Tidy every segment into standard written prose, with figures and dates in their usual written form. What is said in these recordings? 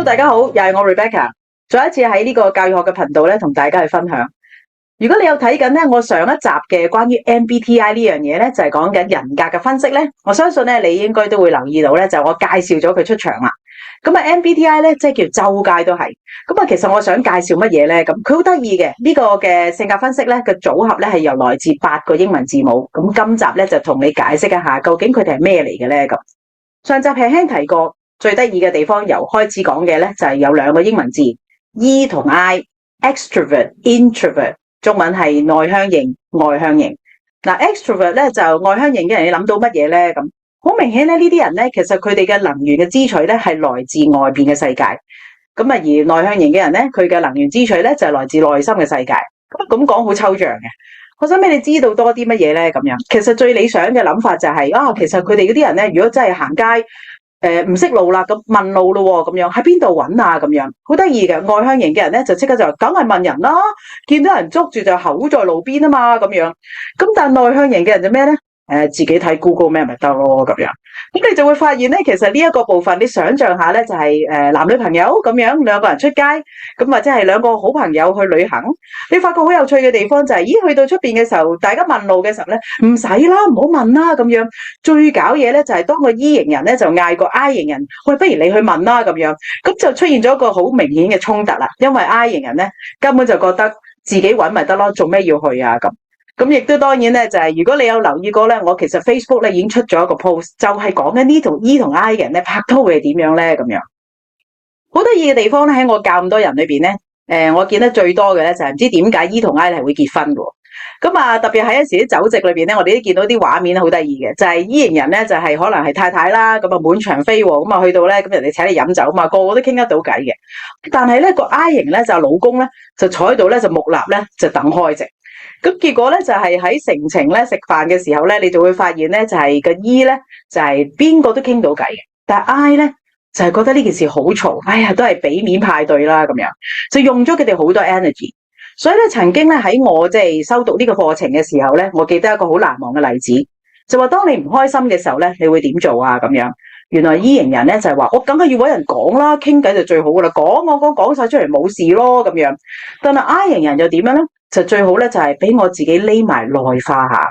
大家好，又係我 Rebecca，再一次喺呢個教育學嘅頻道咧，同大家去分享。如果你有睇緊咧，我上一集嘅關於 MBTI 呢樣嘢咧，就係講緊人格嘅分析咧。我相信咧，你應該都會留意到咧，就我介紹咗佢出場啦。咁啊，MBTI 咧，即係叫周街都係。咁啊，其實我想介紹乜嘢咧？咁佢好得意嘅呢個嘅性格分析咧嘅組合咧，係由來自8個英文字母。咁今集咧就同你解釋一下，究竟佢哋係咩嚟嘅咧？咁上集輕輕提過。最得意嘅地方由開始講嘅咧，就係有2個英文字 E 同 I，extrovert、introvert， 中文係內向型、外向型。嗱 extrovert 咧就外向型嘅人，你諗到乜嘢咧？咁好明顯咧，呢啲人咧，其實佢哋嘅能源嘅支取咧係來自外邊嘅世界。咁啊，而內向型嘅人咧，佢嘅能源支取咧就係來自內心嘅世界。咁講好抽象嘅，我想俾你知道多啲乜嘢咧？咁樣其實最理想嘅諗法就係其實佢哋嗰啲人咧，如果真係行街。唔識路啦，咁問路咯，咁樣喺邊度揾啊？咁樣好得意嘅，外向型嘅人咧就即刻就梗係問人啦，見到人捉住就口在路邊啊嘛，咁樣。咁但係內向型嘅人就咩咧？自己睇 Google Map 咪得咯，咁樣。咁你就會發現咧，其實呢一個部分，你想象下咧，就係男女朋友咁樣2個人出街，咁或者係2個好朋友去旅行，你發覺好有趣嘅地方就係，咦，去到出邊嘅時候，大家問路嘅時候咧，唔使啦，唔好問啦，咁樣。最搞嘢咧就係當個 E 型人咧就嗌個 I 型人，喂，不如你去問啦，咁樣。咁就出現咗一個好明顯嘅衝突啦，因為 I 型人咧根本就覺得自己揾咪得咯，做咩要去啊咁。咁亦都當然咧，就係如果你有留意過咧，我其實 Facebook 咧已經出咗一個 post，就係講緊呢同 E 同 I 嘅人咧拍拖會係點樣咧咁樣。好得意嘅地方咧，喺我教咁多人裏邊咧，我見得最多嘅咧就係唔知點解 E 同 I 係會結婚嘅。咁啊，特別喺一時啲酒席裏邊咧，我哋都見到啲畫面好得意嘅，就係 E 型人咧就係可能係太太啦，咁啊滿場飛喎，咁啊去到咧咁人哋請你飲酒啊嘛，個個都傾得到偈嘅。但係咧個 I 型咧就係老公咧就坐喺度咧就木立咧就等開席。咁結果咧就係喺成程咧食飯嘅時候咧，你就會發現咧就係個 E 咧就係邊個都傾到偈嘅，但係 I 咧就係覺得呢件事好嘈，哎呀都係俾面派對啦咁樣，就用咗佢哋好多 energy。所以咧曾經咧喺我即係修讀呢個課程嘅時候咧，我記得一個好難忘嘅例子，就話當你唔開心嘅時候咧，你會點做啊咁樣？原來 E 型人咧就係話我梗係要搵人講啦，傾偈就最好噶啦，講晒出嚟冇事咯咁樣。但係 I 型人又點樣咧？就最好咧，就係俾我自己匿埋內化下。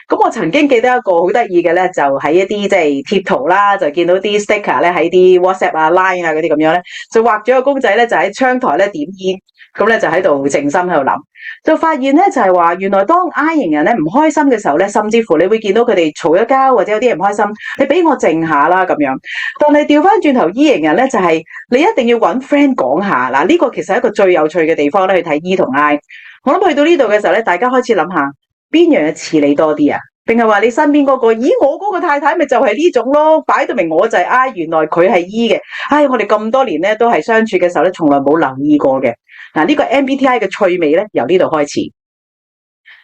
咁我曾經記得一個好得意嘅咧，就喺一啲即係貼圖啦，就見到啲 sticker 咧喺啲 WhatsApp 啊、Line 啊嗰啲咁樣咧，就畫咗個公仔咧，就喺窗台咧點煙，咁咧就喺度靜心喺度諗，就發現咧就係話，原來當 I 型人咧唔開心嘅時候咧，甚至乎你會見到佢哋嘈咗交，或者有啲人唔開心，你俾我靜下啦咁樣。但係調翻轉頭 E 型人咧，就係你一定要揾 friend 講下嗱，呢個其實係一個最有趣嘅地方咧，去睇 E 同 I。我諗去到呢度嘅時候咧，大家開始諗下邊樣嘢似你多啲啊？定係話你身邊嗰個？咦，我嗰個太太咪就係呢種咯，擺到明我就係 I，原來佢係 E 嘅。唉，我哋咁多年咧都係相處嘅時候咧，從來冇留意過嘅。嗱，呢個 MBTI 嘅趣味咧，由呢度開始。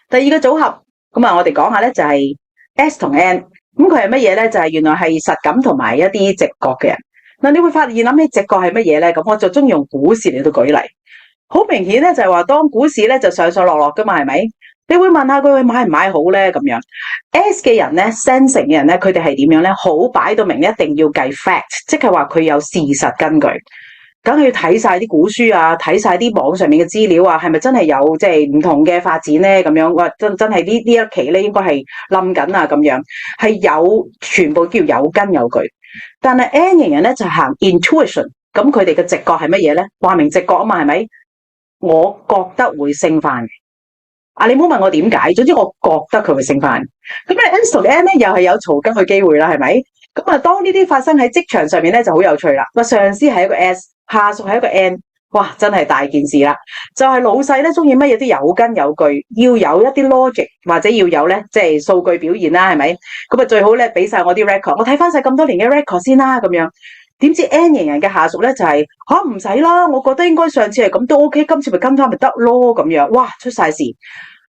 第二個組合，咁啊，我哋講下咧就係 S 同 N。咁佢係乜嘢咧？就係原來係實感同埋一啲直覺嘅人。嗱，你會發現諗起直覺係乜嘢咧？咁我就中意用股市嚟到舉例。好明顯咧，就係話當股市咧就上上落落噶嘛，係咪？你會問下佢買唔買好咧？咁樣 S 嘅人咧 ，sensing 嘅人咧，佢哋係點樣咧？好擺到明，一定要計 fact， 即係話佢有事實根據，梗係要睇晒啲股書啊，睇晒啲網上面嘅資料啊，係咪真係有即係唔同嘅發展咧？咁樣，哇，真係呢一期咧應該係冧緊啊，咁樣係有全部叫有根有據。但係 N 型人咧就行 intuition， 咁佢哋嘅直覺係乜嘢咧？話明直覺啊嘛，係咪？我覺得會升翻嘅，你唔好問我點解，總之我覺得佢會升翻。咁咧 S 同 N 咧又係有嘈交嘅機會啦，係咪？咁啊，當呢啲發生喺職場上面咧就好有趣啦。個上司係一個 S， 下屬係一個 N， 哇，真係大件事啦。就係老細咧中意乜嘢都有根有據，要有一啲 logic 或者要有咧即係數據表現啦，係咪？咁啊最好咧俾晒我啲 record， 我睇翻晒咁多年嘅 record 先啦，咁樣。點知 N 型人嘅下屬咧就係唔使啦，我覺得應該上次係咁都 OK， 今次咪跟翻咪得咯咁樣，哇，出晒事！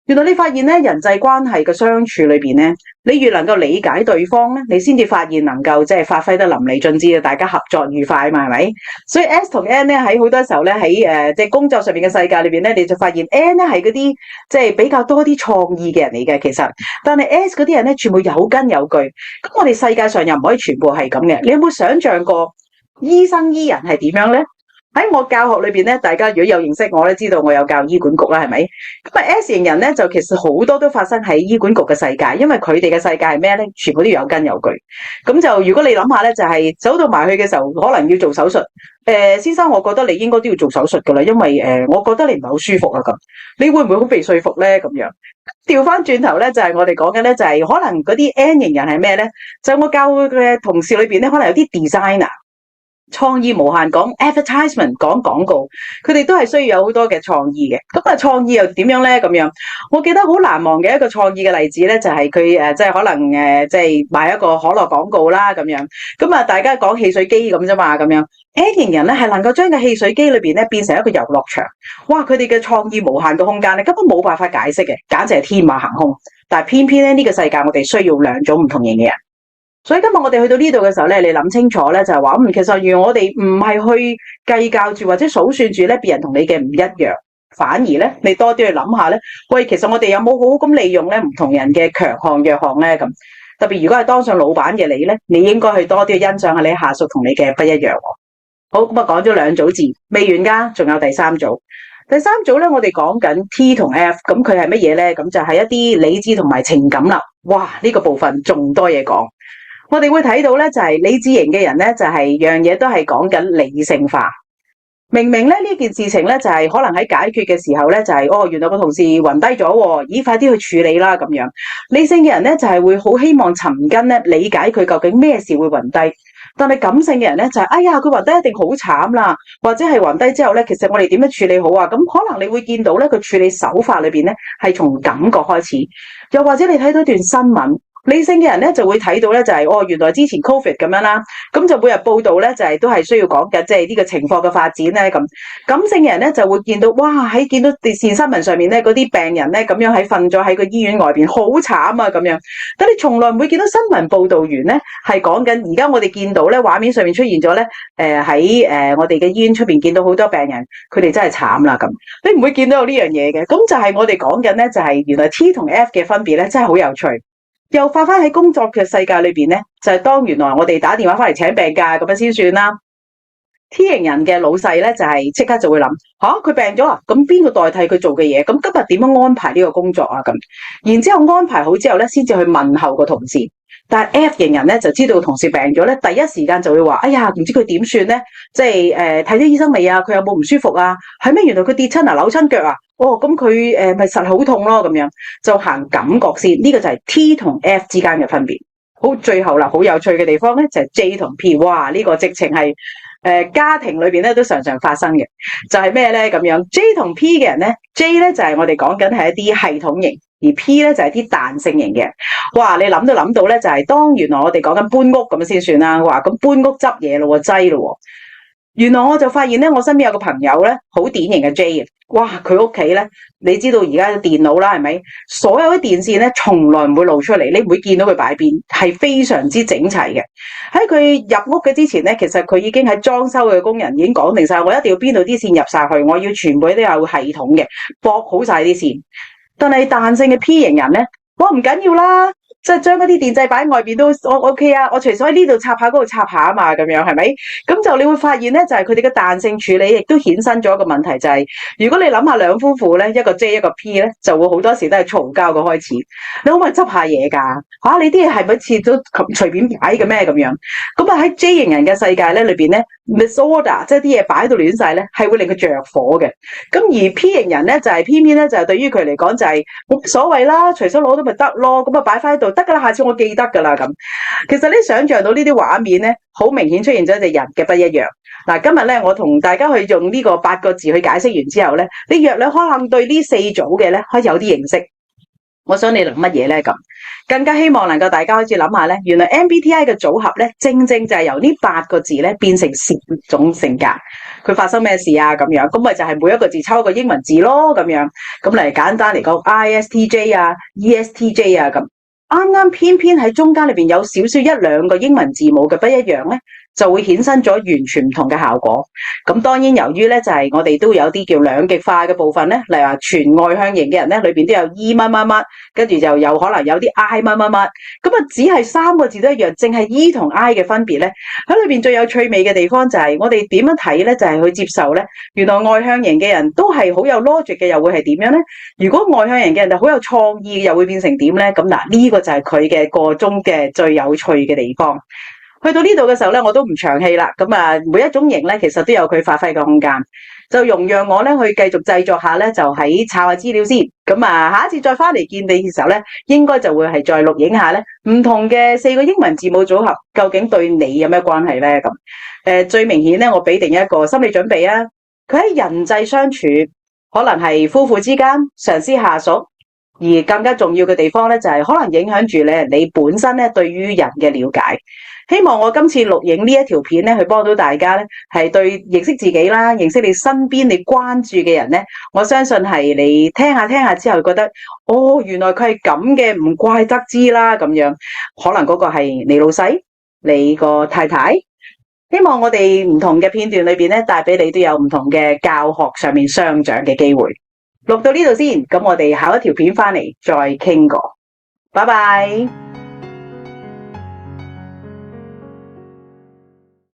原來你發現咧人際關係嘅相處裏邊咧，你越能夠理解對方咧，你先至發現能夠即係發揮得淋漓盡致，大家合作愉快嘛，係咪？所以 S 同 N 咧喺好多時候咧喺即係工作上面嘅世界裏邊咧，你就發現 N 咧係嗰啲即係比較多啲創意嘅人嚟嘅，其實，但係 S 嗰啲人咧全部有根有據。咁我哋世界上又唔可以全部係咁嘅，你有冇想象過醫生醫人係點樣咧？喺我教學裏邊咧，大家如果有認識我咧，知道我有教醫管局啦，係咪？咁啊 S 型人咧就其實好多都發生喺醫管局嘅世界，因為佢哋嘅世界係咩咧？全部都要有根有據。咁就如果你諗下咧，就係走到埋去嘅時候，可能要做手術。先生，我覺得你應該都要做手術噶啦，因為我覺得你唔係好舒服啊咁。你會唔會好被說服咧？咁樣調翻轉頭咧，就係我哋講緊咧，就係可能嗰啲 N 型人係咩咧？就我教嘅同事裏邊咧，可能有啲 designer。創意無限，講 advertisement， 講廣告，佢哋都係需要有好多嘅創意嘅。咁啊，創意又點樣咧？咁樣，我記得好難忘嘅一個創意嘅例子咧，就係佢即係可能即係賣一個可樂廣告啦咁樣。咁啊，大家講汽水機咁啫嘛，咁樣。N 型人咧係能夠將個汽水機裏邊咧變成一個遊樂場，哇！佢哋嘅創意無限嘅空間咧根本冇辦法解釋嘅，簡直係天馬行空。但係偏偏咧呢個世界我哋需要兩種唔同型嘅人。所以今日我哋去到呢度嘅時候咧，你諗清楚咧，就係話其實如我哋唔係去計較住或者數算住咧別人同你嘅唔一樣，反而咧你多啲去諗下咧，喂，其實我哋有冇好好咁利用咧唔同人嘅強項弱項咧咁？特別如果係當上老闆嘅你咧，你應該去多啲去欣賞下你下屬同你嘅不一樣。好，咁啊講咗兩組字，未完噶，仲有第三組。第三組咧，我哋講緊 T 同 F， 咁佢係乜嘢咧？咁就係一啲理智同埋情感啦。哇，呢個部分仲多嘢講。我哋會睇到咧，就係理智型嘅人咧，就係樣嘢都係講緊理性化。明明咧呢件事情咧，就係可能喺解決嘅時候咧，就係原來個同事暈低咗，咦，快啲去處理啦咁樣。理性嘅人咧，就係會好希望尋根咧，理解佢究竟咩事會暈低。但係感性嘅人咧，就係哎呀，佢暈低一定好慘啦，或者係暈低之後咧，其實我哋點樣處理好啊？咁可能你會見到咧，佢處理手法裏邊咧係從感覺開始，又或者你睇到一段新聞。理性嘅人咧就會睇到咧就係原來之前 Covid 咁樣啦，咁就每日報道咧就係都係需要講嘅，即係呢個情況嘅發展咧咁。感性嘅人咧就會見到哇，喺見到電視新聞上面咧嗰啲病人咧咁樣喺瞓咗喺個醫院外邊，好慘啊咁樣。但你從來唔會見到新聞報道員咧係講緊而家我哋見到咧畫面上面出現咗咧喺我哋嘅醫院出邊見到好多病人，佢哋真係慘啦咁。你唔會見到有呢樣嘢嘅，咁就係我哋講緊咧就係原來 T 同 F 嘅分別咧真係好有趣。又發翻喺工作嘅世界裏邊咧，就係當原來我哋打電話翻嚟請病假咁樣先算啦。T 型人嘅老細咧就係即刻就會諗佢病咗啊，咁邊個代替佢做嘅嘢？咁今日點樣安排呢個工作啊？咁然之後安排好之後咧，先至去問候個同事。但係 F 型人咧就知道同事病咗咧，第一時間就會話：哎呀，唔知佢點算咧？即係睇咗醫生未啊？佢有冇唔舒服啊？係咩？原來佢跌親啊，扭親腳啊？咁佢咪實好痛咯？咁樣就行感覺先。呢個就係 T 同 F 之間嘅分別。好，最後啦，好有趣嘅地方咧就係 J 同 P。哇！呢個直情係家庭裏邊咧都常常發生嘅，就係咩咧咁樣 ？J 同 P 嘅人咧 ，J 咧就係我哋講緊係一啲系統型。而 P 咧就係啲彈性型嘅，哇！你諗都諗到咧，就係當原來我哋講緊搬屋咁先算啦，哇！咁搬屋執嘢咯，擠咯，原來我就發現咧，我身邊有個朋友咧，好典型嘅 J 啊，哇！佢屋企咧，你知道而家電腦啦，係咪？所有啲電線咧，從來唔會露出嚟，你唔會見到佢擺邊，係非常之整齊嘅。喺佢入屋嘅之前咧，其實佢已經喺裝修嘅工人已經講定晒，我一定要邊度啲線入晒去，我要全部都有系統嘅，駁好晒啲線。但係彈性嘅 P 型人咧，我唔緊要啦，即係將嗰啲電掣擺喺外邊都我 OK 啊，我隨時喺呢度插下嗰度插下啊嘛，咁樣係咪？咁就你會發現咧，就係佢哋嘅彈性處理亦都衍生咗一個問題，就係如果你諗下兩夫婦咧，一個 J 一個 P 咧，就會好多時都係嘈交嘅開始。你可唔可以執下嘢㗎？你啲嘢係咪似都隨便擺嘅咩咁樣？咁啊喺 J 型人嘅世界咧裏邊咧 ，disorder 即係啲嘢擺到亂晒咧，係會令佢着火嘅。咁而 P 型人咧就係偏偏咧就係對於佢嚟講就係冇所謂啦，隨手攞到咪得咯，咁啊擺翻喺度得噶啦，下次我記得噶啦咁。其實你想象到呢啲畫面咧，好明顯出現咗一隻人嘅不一樣。嗱，今日咧我同大家去用呢個8個字去解釋完之後咧，你約略可能對呢4組嘅咧開始有啲認識。我想你諗乜嘢咧咁？更加希望能夠大家開始諗下咧，原來 MBTI 嘅組合咧，正正就係由呢8個字咧變成10種性格。佢發生咩事啊？咁樣咁咪就係每一個字抽一個英文字咯，咁樣咁嚟簡單嚟講 ，ISTJ 啊、ESTJ 啊咁，啱啱偏偏喺中間裏邊有少少1-2個英文字母嘅不一樣咧，就會衍生咗完全唔同嘅效果。咁當然由於咧就係我哋都有啲叫兩極化嘅部分咧，例如話全外向型嘅人咧，裏邊都有 E 乜乜乜，跟住就有可能有啲 I 乜乜乜，咁啊只係三個字都一樣，淨係 E 同 I 嘅分別咧，喺裏邊最有趣味嘅地方就係我哋點樣睇咧，就係去接受咧，原來外向型嘅人都係好有 logic 嘅，又會係點樣咧？如果外向型嘅人就好有創意，又會變成點咧？咁嗱，呢個就係佢嘅個中嘅最有趣嘅地方。去到呢度嘅時候咧，我都唔長氣啦。咁啊，每一種型咧，其實都有佢發揮嘅空間。就容讓我咧去繼續製作下咧，就喺抄下資料先。咁啊，下一次再翻嚟見你嘅時候咧，應該就會係再錄影下咧唔同嘅4個英文字母組合，究竟對你有咩關係咧？咁最明顯咧，我俾定一個心理準備啊。佢喺人際相處，可能係夫婦之間、上司下屬，而更加重要嘅地方咧，就係可能影響住你本身咧對於人嘅了解。希望我今次錄影呢一條片咧，去幫到大家咧，係對認識自己啦，認識你身邊你關注嘅人咧，我相信係你聽下之後覺得，哦，原來佢係咁嘅，唔怪得知啦咁樣。可能嗰個係你老細，你個太太。希望我哋唔同嘅片段裏邊咧，帶俾你都有唔同嘅教學上面相長嘅機會。錄到呢度先，咁我哋下一條片翻嚟再傾過，拜拜。